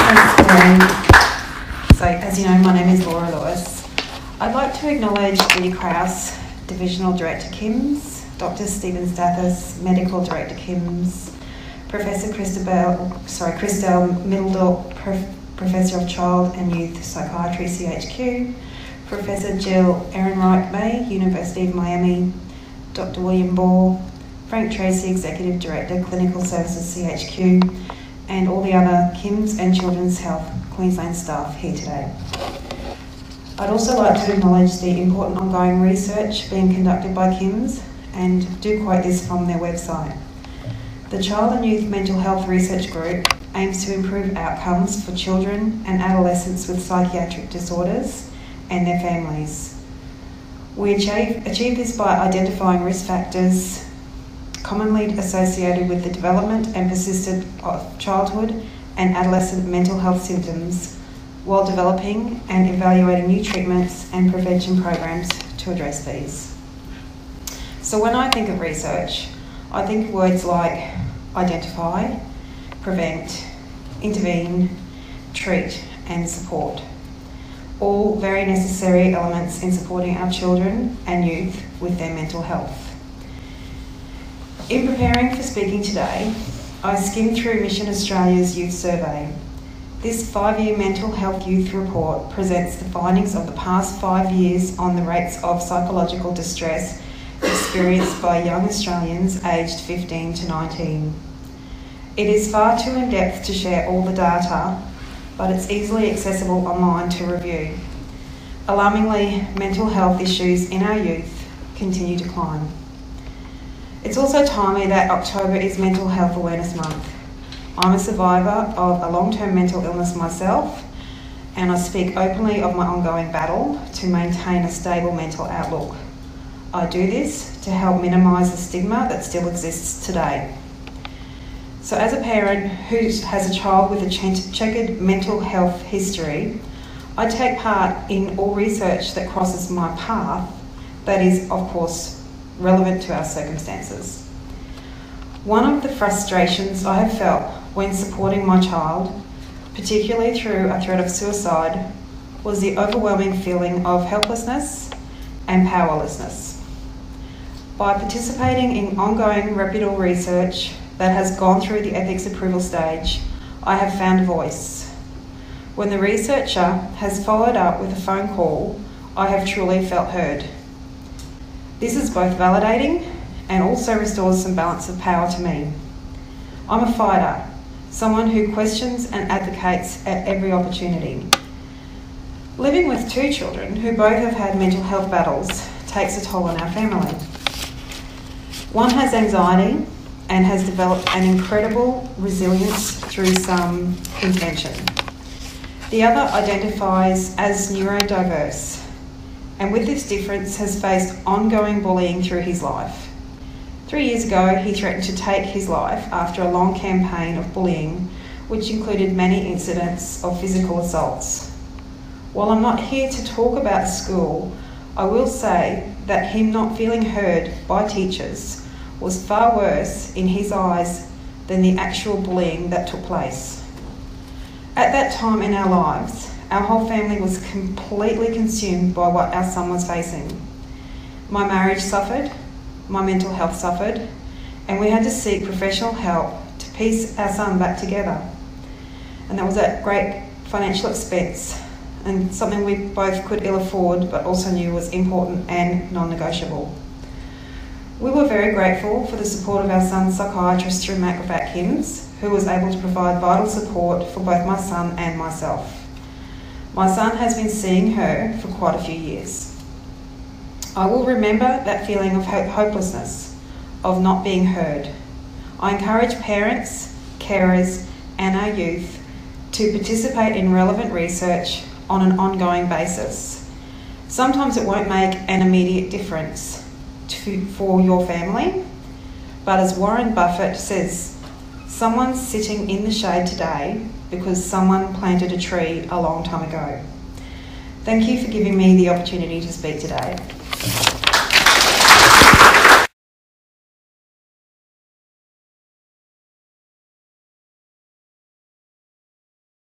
So, as you know, my name is Laura Lewis. I'd like to acknowledge the Kraus Divisional Director CYMHS, Dr. Stephen Stathis, Medical Director CYMHS, Professor Christelle Middledorp, Professor of Child and Youth Psychiatry, CHQ, Professor Jill Ehrenreich May, University of Miami, Dr. William Ball, Frank Tracy, Executive Director, Clinical Services, CHQ, and all the other CYMHS and Children's Health Queensland staff here today. I'd also like to acknowledge the important ongoing research being conducted by CYMHS, and do quote this from their website. The Child and Youth Mental Health Research Group aims to improve outcomes for children and adolescents with psychiatric disorders and their families. We achieve this by identifying risk factors commonly associated with the development and persistence of childhood and adolescent mental health symptoms, while developing and evaluating new treatments and prevention programs to address these. So when I think of research, I think of words like identify, prevent, intervene, treat, and support. All very necessary elements in supporting our children and youth with their mental health. In preparing for speaking today, I skimmed through Mission Australia's Youth Survey. This 5-year mental health youth report presents the findings of the past 5 years on the rates of psychological distress experienced by young Australians aged 15 to 19. It is far too in-depth to share all the data, but it's easily accessible online to review. Alarmingly, mental health issues in our youth continue to climb. It's also timely that October is Mental Health Awareness Month. I'm a survivor of a long-term mental illness myself, and I speak openly of my ongoing battle to maintain a stable mental outlook. I do this to help minimise the stigma that still exists today. So as a parent who has a child with a checkered mental health history, I take part in all research that crosses my path that is, of course, relevant to our circumstances. One of the frustrations I have felt when supporting my child, particularly through a threat of suicide, was the overwhelming feeling of helplessness and powerlessness. By participating in ongoing reputable research that has gone through the ethics approval stage, I have found a voice. When the researcher has followed up with a phone call, I have truly felt heard. This is both validating and also restores some balance of power to me. I'm a fighter, someone who questions and advocates at every opportunity. Living with 2 children who both have had mental health battles takes a toll on our family. One has anxiety and has developed an incredible resilience through some intervention. The other identifies as neurodiverse, and with this difference has faced ongoing bullying through his life. 3 years ago, he threatened to take his life after a long campaign of bullying, which included many incidents of physical assaults. While I'm not here to talk about school, I will say that him not feeling heard by teachers was far worse in his eyes than the actual bullying that took place. At that time in our lives, our whole family was completely consumed by what our son was facing. My marriage suffered, my mental health suffered, and we had to seek professional help to piece our son back together. And that was at great financial expense, and something we both could ill afford but also knew was important and non-negotiable. We were very grateful for the support of our son's psychiatrist through Macrobat CYMHS, who was able to provide vital support for both my son and myself. My son has been seeing her for quite a few years. I will remember that feeling of hopelessness, of not being heard. I encourage parents, carers, and our youth to participate in relevant research on an ongoing basis. Sometimes it won't make an immediate difference for your family, but as Warren Buffett says, someone's sitting in the shade today because someone planted a tree a long time ago. Thank you for giving me the opportunity to speak today.